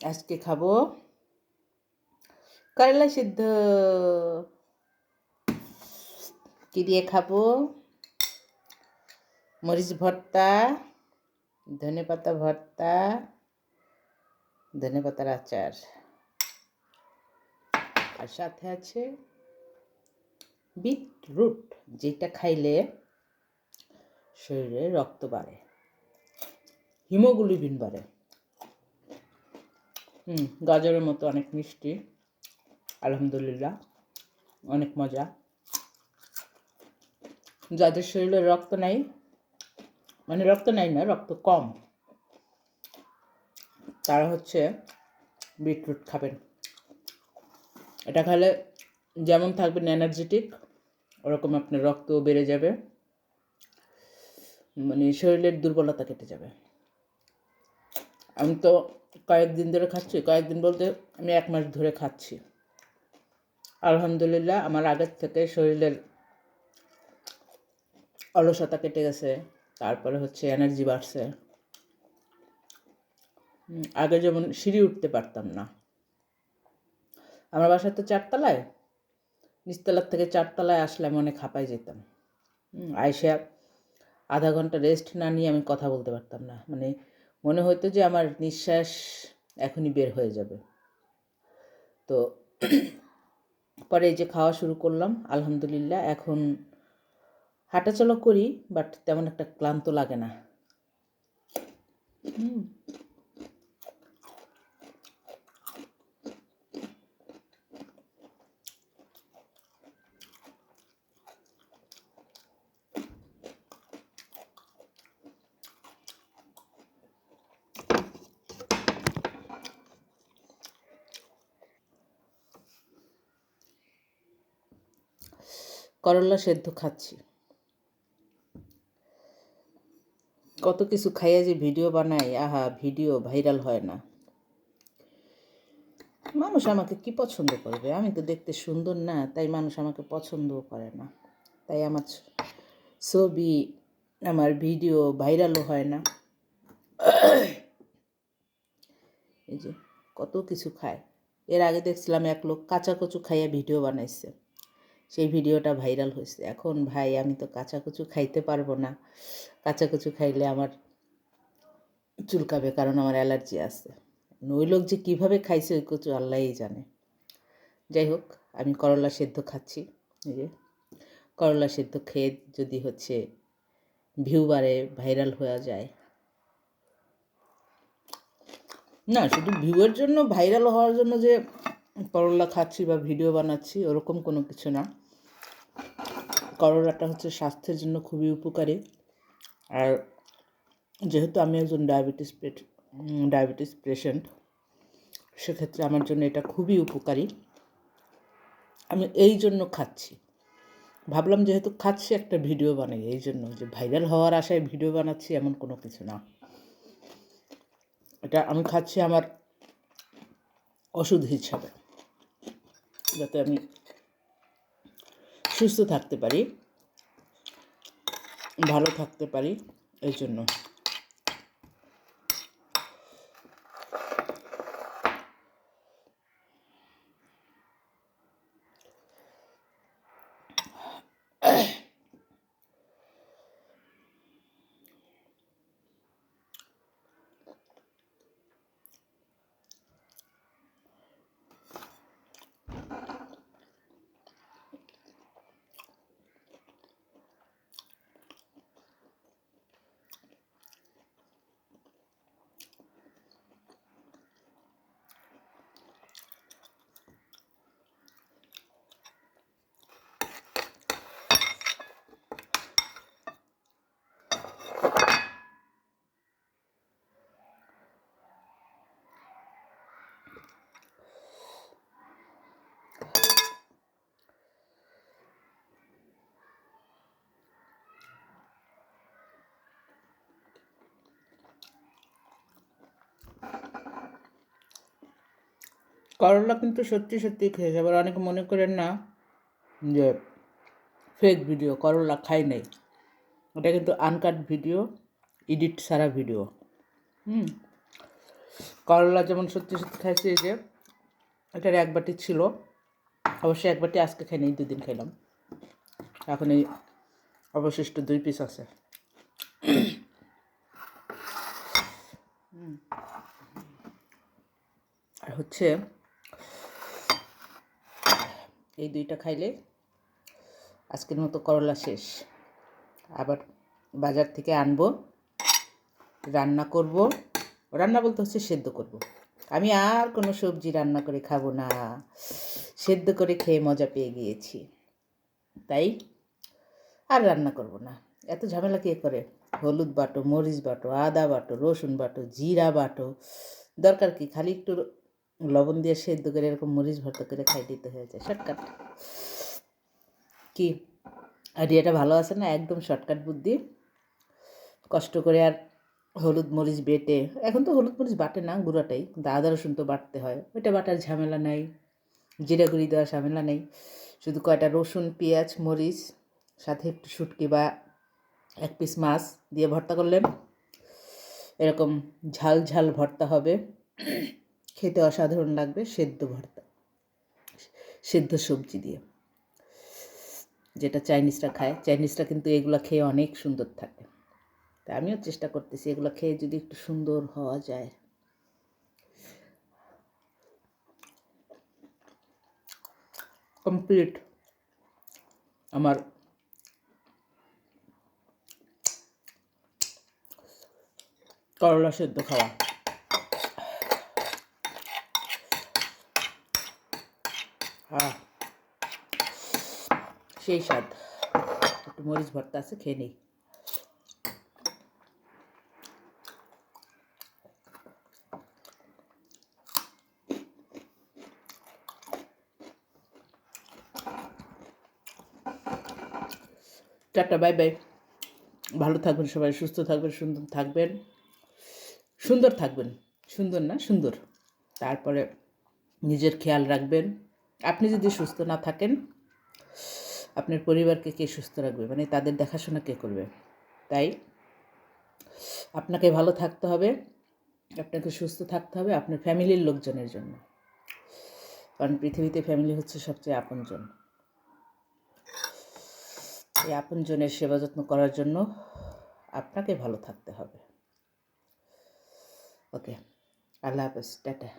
আজকে খাবো করলা সিদ্ধ। কি দিয়ে খাবো? মরিচ ভর্তা, ধনেপাতা ভর্তা, ধনেপাতার আচার, আর সাথে আছে বিটরুট, যেটা খাইলে শরীরে রক্ত বাড়ে, হিমোগ্লোবিন বাড়ে। গাজরের মতো অনেক মিষ্টি, আলহামদুলিল্লাহ অনেক মজা। যাদের শরীরে রক্ত নাই, মানে রক্ত নাই না, রক্ত কম, তারা হচ্ছে বিটরুট খাবেন। এটা খেলে যেমন থাকবেন এনার্জেটিক, ওরকম আপনার রক্তও বেড়ে যাবে, মানে শরীরের দুর্বলতা কেটে যাবে। আমি তো কয়েকদিন ধরে খাচ্ছি, কয়েকদিন বলতে আমি 1 মাস ধরে খাচ্ছি। আলহামদুলিল্লাহ আমার আগের থেকে শরীরের অলসতা কেটে গেছে, তারপরে হচ্ছে এনার্জি বাড়ছে। আগে যেমন সিঁড়ি উঠতে পারতাম না, আমার বাসা তো 4 তলায়, নিচতলার থেকে 4 তলায় আসলে আমি অনেক হাঁপাই যেতাম। আইসা আধা ঘন্টা রেস্ট না নিয়ে আমি কথা বলতে পারতাম না, মানে মনে হতো যে আমার নিঃশ্বাস এখনই বের হয়ে যাবে। তো পরে এই যে খাওয়া শুরু করলাম, আলহামদুলিল্লাহ এখন হাঁটাচলা করি, বাট তেমন একটা ক্লান্ত লাগে না। করলা সেদ্ধ খাচ্ছি। কত কিছু খাইয়া যে ভিডিও বানাই, আহা ভিডিও ভাইরাল হয় না। মানুষ আমাকে কি পছন্দ করবে? আমি তো দেখতে সুন্দর না, তাই মানুষ আমাকে পছন্দও করে না, তাই আমার ছবি, আমার ভিডিও ভাইরালও হয় না। এই যে কত কিছু খায়। এর আগে দেখছিলাম এক লোক কাঁচা কচু খাইয়া ভিডিও বানাইছে, সেই ভিডিওটা ভাইরাল হয়েছে। এখন ভাই আমি তো কাঁচা কচু খাইতে পারবো না, কাঁচা কচু খাইলে আমার চুলকাবে, কারণ আমার অ্যালার্জি আছে। ওই লোক যে কীভাবে খাইছে ওই কচু আল্লাহই জানে। যাই হোক, আমি করলা সেদ্ধ খাচ্ছি। এই যে করলা সেদ্ধ খেয়ে যদি হচ্ছে ভিউ বাড়ে, ভাইরাল হয়ে যায়, না শুধু ভিউয়ের জন্য, ভাইরাল হওয়ার জন্য যে করলা খাচ্ছি বা ভিডিও বানাচ্ছি ওরকম কোনো কিছু না। করলাটা হচ্ছে স্বাস্থ্যের জন্য খুবই উপকারী, আর যেহেতু আমি একজন ডায়াবেটিস পেশেন্ট, সেক্ষেত্রে আমার জন্য এটা খুবই উপকারী। আমি এই জন্য খাচ্ছি, ভাবলাম যেহেতু খাচ্ছি একটা ভিডিও বানাই, এই জন্য। যে ভাইরাল হওয়ার আশায় ভিডিও বানাচ্ছি এমন কোনো কিছু না। এটা আমি খাচ্ছি আমার ওষুধ হিসাবে, যাতে আমি সুস্থ থাকতে পারি, ভালো থাকতে পারি, এই জন্য। করলা কিন্তু সত্যি সত্যি খেয়েছে, আবার অনেকে মনে করেন না যে ফেক ভিডিও, করলা খাই নাই, ওটা কিন্তু আনকাট ভিডিও, এডিট সারা ভিডিও। করলা যেমন সত্যি সত্যি খাইছি, এই যে এটার এক বাটি ছিল, অবশ্যই এক বাটি আজকে খাইনি, 2 দিন খাইলাম। এখন এই অবশিষ্ট 2 পিস আছে। আর হচ্ছে এই 2টা খাইলে আজকের মতো করলা শেষ। আবার বাজার থেকে আনবো, রান্না করব। রান্না বলতে হচ্ছে সেদ্ধ করব। আমি আর কোনো সবজি রান্না করে খাবো না, সেদ্ধ করে খেয়ে মজা পেয়ে গিয়েছি, তাই আর রান্না করব না। এত ঝামেলা কে করে? হলুদ বাটো, মরিচ বাটো, আদা বাটো, রসুন বাটো, জিরা বাটো, দরকার কি? খালি একটু লবণ দিয়ে সেদ্ধ করে এরকম মরিচ ভর্তা করে খাই দিতে হয়ে যায়, শর্টকাট। কি আইডিয়াটা ভালো আছে না? একদম শর্টকাট বুদ্ধি। কষ্ট করে আর হলুদ মরিচ বেটে, এখন তো হলুদ মরিচ বাটে না, গুঁড়াটাই, কিন্তু আদা রসুন তো বাটতে হয়, ওইটা বাটার ঝামেলা নাই, জিরা গুঁড়ি দেওয়ার ঝামেলা নেই। শুধু কয়টা রসুন, পেঁয়াজ, মরিচ, সাথে একটু শুটকি বা 1 পিস মাছ দিয়ে ভর্তা করলেন, এরকম ঝাল ঝাল ভর্তা হবে, খেতে অসাধারণ লাগবে। সেদ্ধ ভর্তা, সেদ্ধ সবজি দিয়ে, যেটা চাইনিজরা খায়। চাইনিজরা কিন্তু এগুলো খেয়ে অনেক সুন্দর থাকে, তাই আমিও চেষ্টা করতেছি এগুলো খেয়ে যদি একটু সুন্দর হওয়া যায়। কমপ্লিট আমার করলা সেদ্ধ খাওয়া। সেই স্বাদ। একটু মরিচ ভর্তা আছে, খেয়ে নেই। Tata, bye bye. ভালো থাকবেন সবাই, সুস্থ থাকবেন, সুন্দর থাকবেন, সুন্দর থাকবেন, সুন্দর না সুন্দর। তারপরে নিজের খেয়াল রাখবেন। আপনি যদি সুস্থ না থাকেন, আপনার পরিবারকে কে সুস্থ রাখবে? মানে তাদের দেখাশোনা কে করবে? তাই আপনাকে ভালো থাকতে হবে, আপনাকে সুস্থ থাকতে হবে আপনার ফ্যামিলির লোকজনের জন্য, কারণ পৃথিবীতে ফ্যামিলি হচ্ছে সবচেয়ে আপনজন। এই আপনজনের সেবা যত্ন করার জন্য আপনাকে ভালো থাকতে হবে। ওকে, আল্লাহ হাফেজ, টাটা।